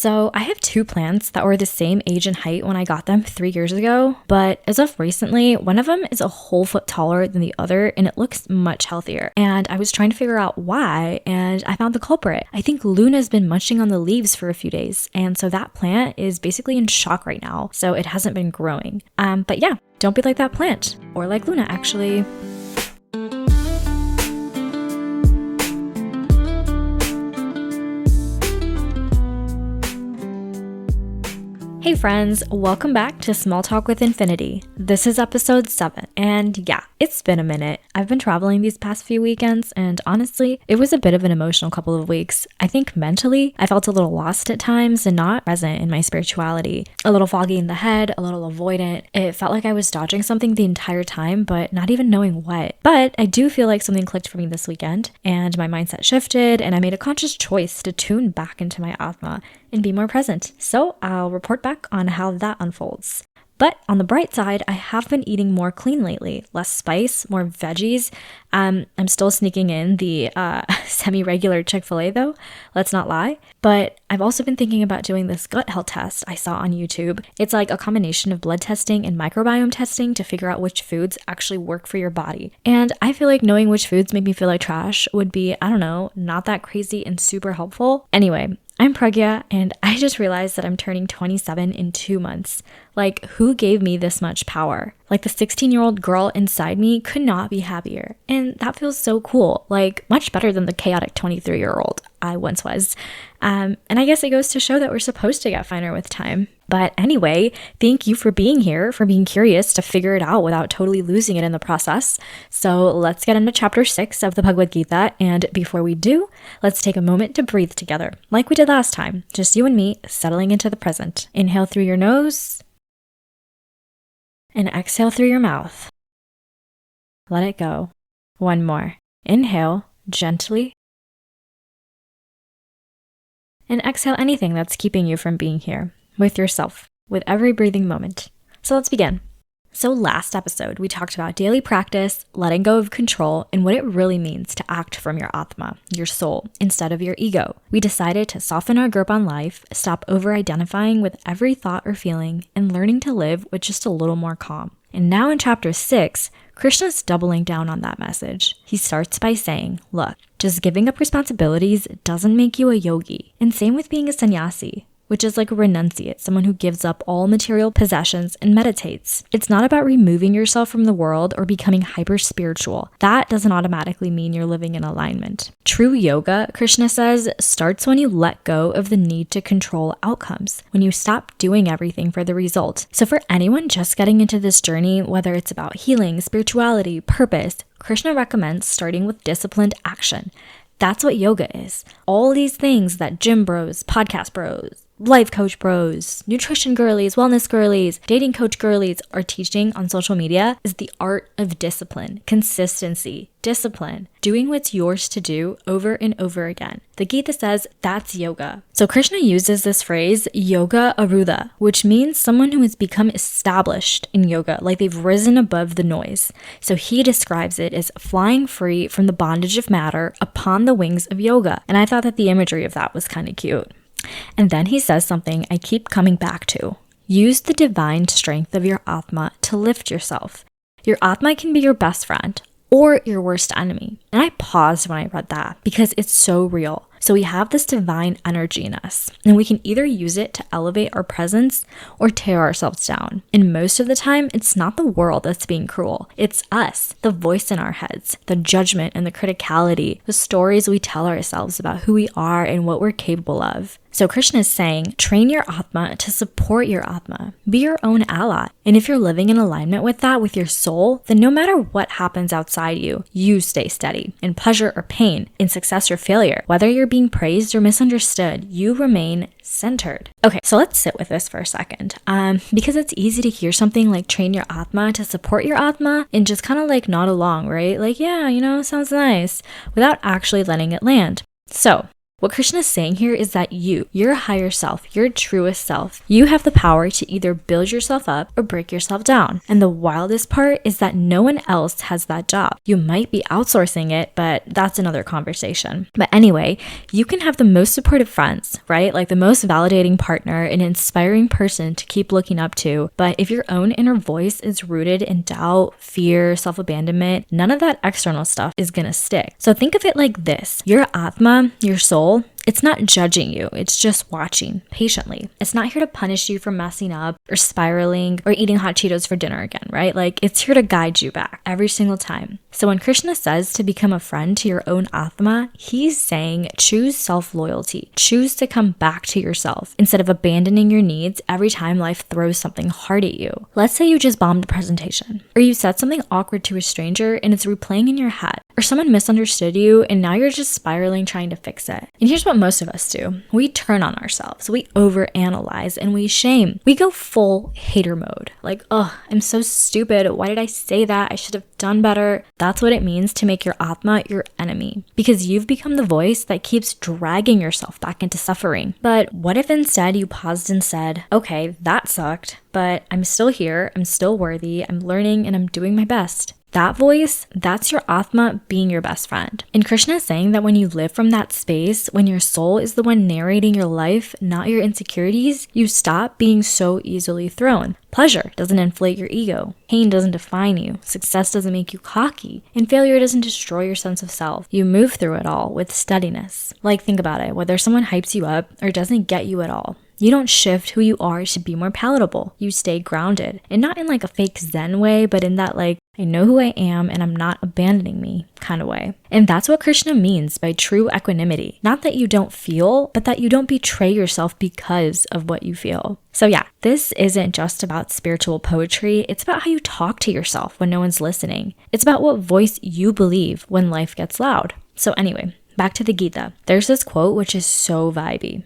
So I have two plants that were the same age and height when I got them 3 years ago, but as of recently, one of them is a whole foot taller than the other and it looks much healthier. And I was trying to figure out why, and I found the culprit. I think Luna's been munching on the leaves for a few days, and so that plant is basically in shock right now, so it hasn't been growing. But yeah, don't be like that plant, or like Luna actually. Hey friends, welcome back to Small Talk with Infinity. This is episode 7, and yeah, it's been a minute. I've been traveling these past few weekends, and honestly, it was a bit of an emotional couple of weeks. I think mentally, I felt a little lost at times and not present in my spirituality. A little foggy in the head, a little avoidant. It felt like I was dodging something the entire time, but not even knowing what. But I do feel like something clicked for me this weekend, and my mindset shifted, and I made a conscious choice to tune back into my atma and be more present. So I'll report back on how that unfolds. But on the bright side, I have been eating more clean lately. Less spice, more veggies. I'm still sneaking in the semi-regular Chick-fil-A though, let's not lie. But I've also been thinking about doing this gut health test I saw on YouTube. It's like a combination of blood testing and microbiome testing to figure out which foods actually work for your body. And I feel like knowing which foods make me feel like trash would be, I don't know, not that crazy and super helpful. Anyway, I'm Pragya, and I just realized that I'm turning 27 in 2 months. Like, who gave me this much power? Like, the 16-year-old girl inside me could not be happier. And that feels so cool. Like, much better than the chaotic 23-year-old I once was. And I guess it goes to show that we're supposed to get finer with time. But anyway, thank you for being here, for being curious to figure it out without totally losing it in the process. So let's get into chapter 6 of the Bhagavad Gita. And before we do, let's take a moment to breathe together, like we did last time. Just you and me, settling into the present. Inhale through your nose and exhale through your mouth. Let it go. One more. Inhale gently. And exhale anything that's keeping you from being here with yourself, with every breathing moment. So let's begin. So last episode, we talked about daily practice, letting go of control, and what it really means to act from your atma, your soul, instead of your ego. We decided to soften our grip on life, stop over-identifying with every thought or feeling, and learning to live with just a little more calm. And now in chapter 6, Krishna's doubling down on that message. He starts by saying, look, just giving up responsibilities doesn't make you a yogi. And same with being a sannyasi, which is like a renunciate, someone who gives up all material possessions and meditates. It's not about removing yourself from the world or becoming hyper-spiritual. That doesn't automatically mean you're living in alignment. True yoga, Krishna says, starts when you let go of the need to control outcomes, when you stop doing everything for the result. So for anyone just getting into this journey, whether it's about healing, spirituality, purpose, Krishna recommends starting with disciplined action. That's what yoga is. All these things that gym bros, podcast bros, life coach bros, nutrition girlies, wellness girlies, dating coach girlies are teaching on social media is the art of discipline, consistency, discipline, doing what's yours to do over and over again. The Gita says that's yoga. So Krishna uses this phrase, yoga arudha, which means someone who has become established in yoga, like they've risen above the noise. So he describes it as flying free from the bondage of matter upon the wings of yoga. And I thought that the imagery of that was kind of cute. And then he says something I keep coming back to. Use the divine strength of your atma to lift yourself. Your atma can be your best friend or your worst enemy. And I paused when I read that because it's so real. So we have this divine energy in us, and we can either use it to elevate our presence or tear ourselves down. And most of the time, it's not the world that's being cruel. It's us, the voice in our heads, the judgment and the criticality, the stories we tell ourselves about who we are and what we're capable of. So Krishna is saying, train your atma to support your atma. Be your own ally. And if you're living in alignment with that, with your soul, then no matter what happens outside you, you stay steady. In pleasure or pain, in success or failure, whether you're being praised or misunderstood, you remain centered. Okay, so let's sit with this for a second. Because it's easy to hear something like train your atma to support your atma and just kind of like nod along, right? Like, yeah, sounds nice, without actually letting it land. So What Krishna is saying here is that your higher self, your truest self, you have the power to either build yourself up or break yourself down. And the wildest part is that no one else has that job. You might be outsourcing it, but that's another conversation. But anyway, you can have the most supportive friends, right? Like the most validating partner, an inspiring person to keep looking up to. But if your own inner voice is rooted in doubt, fear, self-abandonment, none of that external stuff is gonna stick. So think of it like this. Your atma, your soul, it's not judging you, it's just watching patiently. It's not here to punish you for messing up or spiraling or eating hot Cheetos for dinner again, right? Like it's here to guide you back every single time. So when Krishna says to become a friend to your own atma, he's saying choose self-loyalty. Choose to come back to yourself instead of abandoning your needs every time life throws something hard at you. Let's say you just bombed a presentation, or you said something awkward to a stranger and it's replaying in your head, or someone misunderstood you and now you're just spiraling trying to fix it. And here's what most of us do. We turn on ourselves, we overanalyze, and we shame. We go full hater mode. Like, oh, I'm so stupid. Why did I say that? I should have done better. That's what it means to make your atma your enemy, because you've become the voice that keeps dragging yourself back into suffering. But what if instead you paused and said, okay, that sucked, but I'm still here, I'm still worthy, I'm learning, and I'm doing my best. That voice, that's your atma being your best friend. And Krishna is saying that when you live from that space, when your soul is the one narrating your life, not your insecurities, you stop being so easily thrown. Pleasure doesn't inflate your ego. Pain doesn't define you. Success doesn't make you cocky. And failure doesn't destroy your sense of self. You move through it all with steadiness. Like, think about it. Whether someone hypes you up or doesn't get you at all, you don't shift who you are to be more palatable. You stay grounded. And not in like a fake Zen way, but in that like, I know who I am and I'm not abandoning me kind of way. And that's what Krishna means by true equanimity. Not that you don't feel, but that you don't betray yourself because of what you feel. So yeah, this isn't just about spiritual poetry. It's about how you talk to yourself when no one's listening. It's about what voice you believe when life gets loud. So anyway, back to the Gita. There's this quote which is so vibey.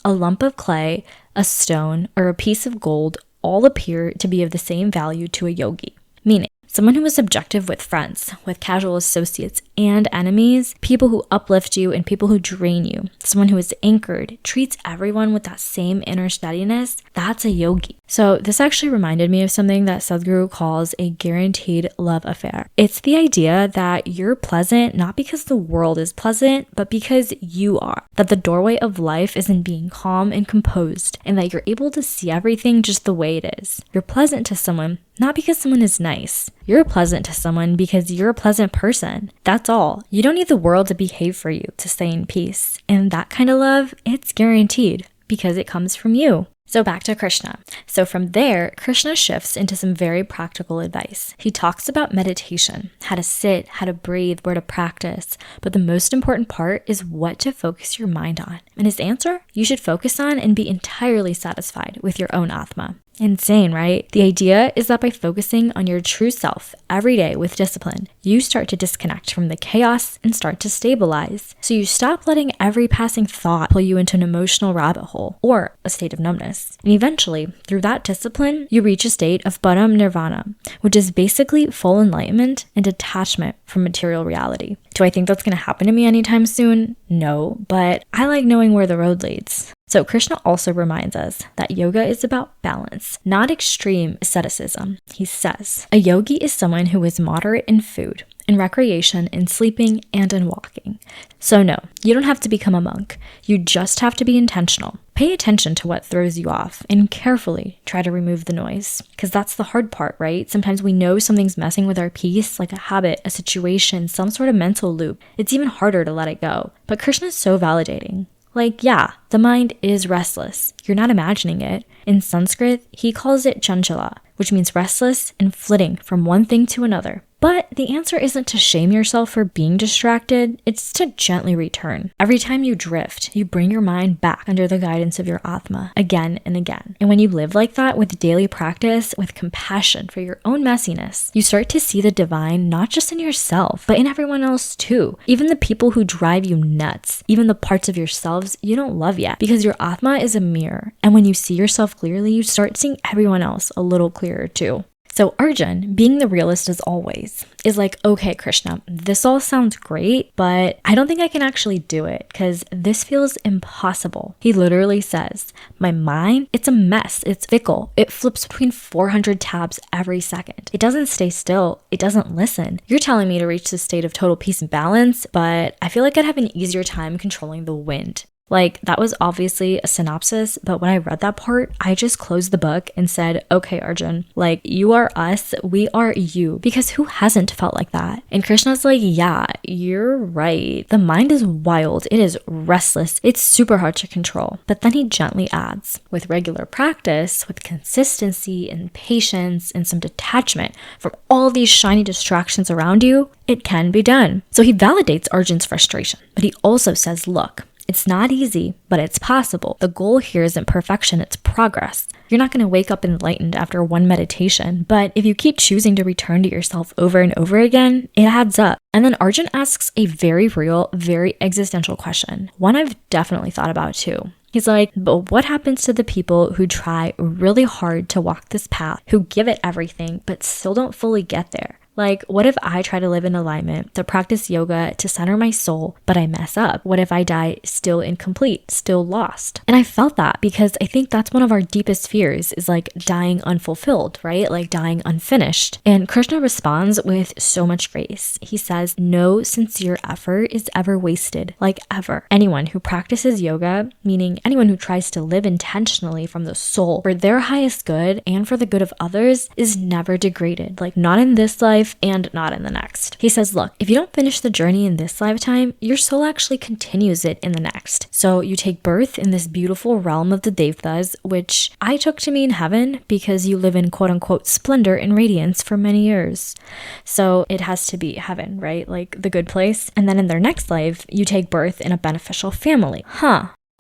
A lump of clay, a stone, or a piece of gold all appear to be of the same value to a yogi. Meaning, someone who is objective with friends, with casual associates and enemies, people who uplift you and people who drain you, someone who is anchored, treats everyone with that same inner steadiness, that's a yogi. So this actually reminded me of something that Sadhguru calls a guaranteed love affair. It's the idea that you're pleasant not because the world is pleasant, but because you are. That the doorway of life is in being calm and composed, and that you're able to see everything just the way it is. You're pleasant to someone not because someone is nice. You're pleasant to someone because you're a pleasant person. That's all. You don't need the world to behave for you to stay in peace. And that kind of love, it's guaranteed because it comes from you. So back to Krishna. So from there, Krishna shifts into some very practical advice. He talks about meditation, how to sit, how to breathe, where to practice. But the most important part is what to focus your mind on. And his answer? You should focus on and be entirely satisfied with your own atma. Insane, right? The idea is that by focusing on your true self every day with discipline, you start to disconnect from the chaos and start to stabilize. So you stop letting every passing thought pull you into an emotional rabbit hole or a state of numbness. And eventually, through that discipline, you reach a state of param nirvana, which is basically full enlightenment and detachment from material reality. Do I think that's going to happen to me anytime soon? No, but I like knowing where the road leads. So Krishna also reminds us that yoga is about balance, not extreme asceticism. He says, a yogi is someone who is moderate in food, in recreation, in sleeping, and in walking. So no, you don't have to become a monk. You just have to be intentional. Pay attention to what throws you off and carefully try to remove the noise. Because that's the hard part, right? Sometimes we know something's messing with our peace, like a habit, a situation, some sort of mental loop. It's even harder to let it go. But Krishna's so validating. Like, yeah, the mind is restless. You're not imagining it. In Sanskrit, he calls it chanchala, which means restless and flitting from one thing to another. But the answer isn't to shame yourself for being distracted, it's to gently return. Every time you drift, you bring your mind back under the guidance of your atma again and again. And when you live like that with daily practice, with compassion for your own messiness, you start to see the divine not just in yourself, but in everyone else too. Even the people who drive you nuts, even the parts of yourselves you don't love yet, because your atma is a mirror. And when you see yourself clearly, you start seeing everyone else a little clearer too. So Arjun, being the realist as always, is like, okay, Krishna, this all sounds great, but I don't think I can actually do it because this feels impossible. He literally says, my mind, it's a mess. It's fickle. It flips between 400 tabs every second. It doesn't stay still. It doesn't listen. You're telling me to reach this state of total peace and balance, but I feel like I'd have an easier time controlling the wind. Like, that was obviously a synopsis, but when I read that part, I just closed the book and said, okay, Arjun, like, you are us, we are you, because who hasn't felt like that? And Krishna's like, yeah, you're right. The mind is wild. It is restless. It's super hard to control. But then he gently adds, with regular practice, with consistency and patience and some detachment from all these shiny distractions around you, it can be done. So he validates Arjun's frustration, but he also says, look, it's not easy, but it's possible. The goal here isn't perfection, it's progress. You're not going to wake up enlightened after one meditation, but if you keep choosing to return to yourself over and over again, it adds up. And then Arjun asks a very real, very existential question, one I've definitely thought about too. He's like, but what happens to the people who try really hard to walk this path, who give it everything, but still don't fully get there? Like, what if I try to live in alignment, to practice yoga, to center my soul, but I mess up? What if I die still incomplete, still lost? And I felt that because I think that's one of our deepest fears is like dying unfulfilled, right? Like dying unfinished. And Krishna responds with so much grace. He says, no sincere effort is ever wasted, like ever. Anyone who practices yoga, meaning anyone who tries to live intentionally from the soul for their highest good and for the good of others, is never degraded, like not in this life and not in the next. He says, look, if you don't finish the journey in this lifetime, your soul actually continues it in the next. So you take birth in this beautiful realm of the Devtas, which I took to mean heaven because you live in quote unquote splendor and radiance for many years. So it has to be heaven, right? Like the good place. And then in their next life, you take birth in a beneficial family.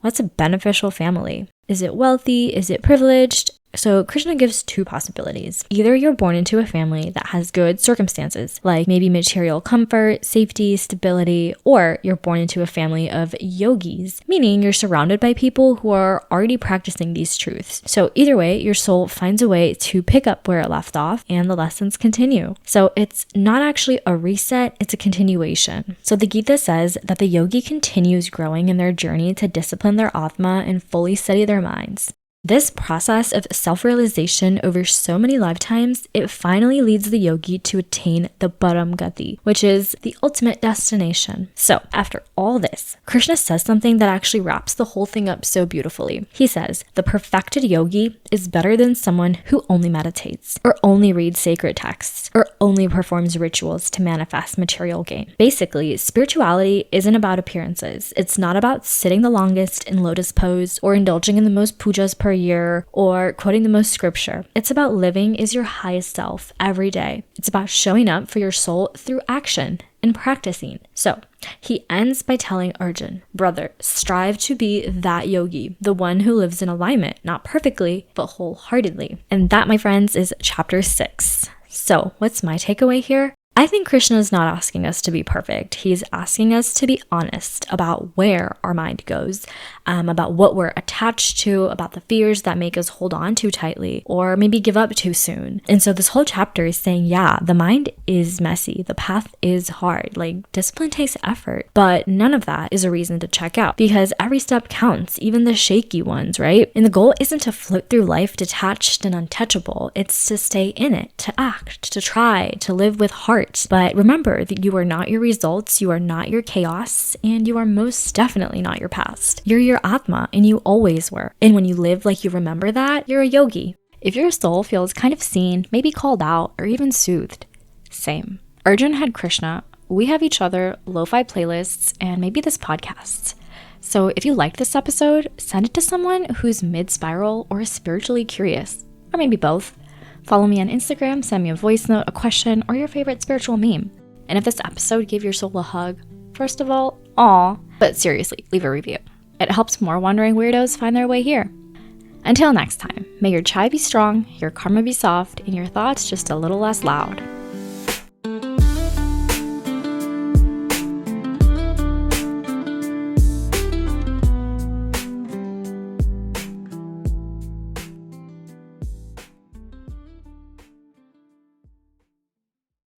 What's a beneficial family? Is it wealthy? Is it privileged? So Krishna gives two possibilities. Either you're born into a family that has good circumstances, like maybe material comfort, safety, stability, or you're born into a family of yogis, meaning you're surrounded by people who are already practicing these truths. So either way, your soul finds a way to pick up where it left off and the lessons continue. So it's not actually a reset, it's a continuation. So the Gita says that the yogi continues growing in their journey to discipline their atma and fully steady their minds. This process of self-realization over so many lifetimes, it finally leads the yogi to attain the Param Gati, which is the ultimate destination. So after all this, Krishna says something that actually wraps the whole thing up so beautifully. He says, the perfected yogi is better than someone who only meditates, or only reads sacred texts, or only performs rituals to manifest material gain. Basically, spirituality isn't about appearances. It's not about sitting the longest in lotus pose, or indulging in the most pujas per year, or quoting the most scripture. It's about living as your highest self every day. It's about showing up for your soul through action and practicing. So he ends by telling Arjun, brother, strive to be that yogi, the one who lives in alignment, not perfectly, but wholeheartedly. And that, my friends, is chapter 6. So what's my takeaway here? I think Krishna is not asking us to be perfect. He's asking us to be honest about where our mind goes, about what we're attached to, about the fears that make us hold on too tightly, or maybe give up too soon. And so this whole chapter is saying, yeah, the mind is messy. The path is hard. Like, discipline takes effort, but none of that is a reason to check out because every step counts, even the shaky ones, right? And the goal isn't to float through life detached and untouchable. It's to stay in it, to act, to try, to live with heart. But remember that you are not your results, you are not your chaos, and you are most definitely not your past. You're your atma, and you always were. And when you live like you remember that, you're a yogi. If your soul feels kind of seen, maybe called out, or even soothed, same. Arjun had Krishna, we have each other, lo-fi playlists, and maybe this podcast. So if you liked this episode, send it to someone who's mid-spiral or spiritually curious, or maybe both. Follow me on Instagram, send me a voice note, a question, or your favorite spiritual meme. And if this episode gave your soul a hug, first of all, aw, but seriously, leave a review. It helps more wandering weirdos find their way here. Until next time, may your chai be strong, your karma be soft, and your thoughts just a little less loud.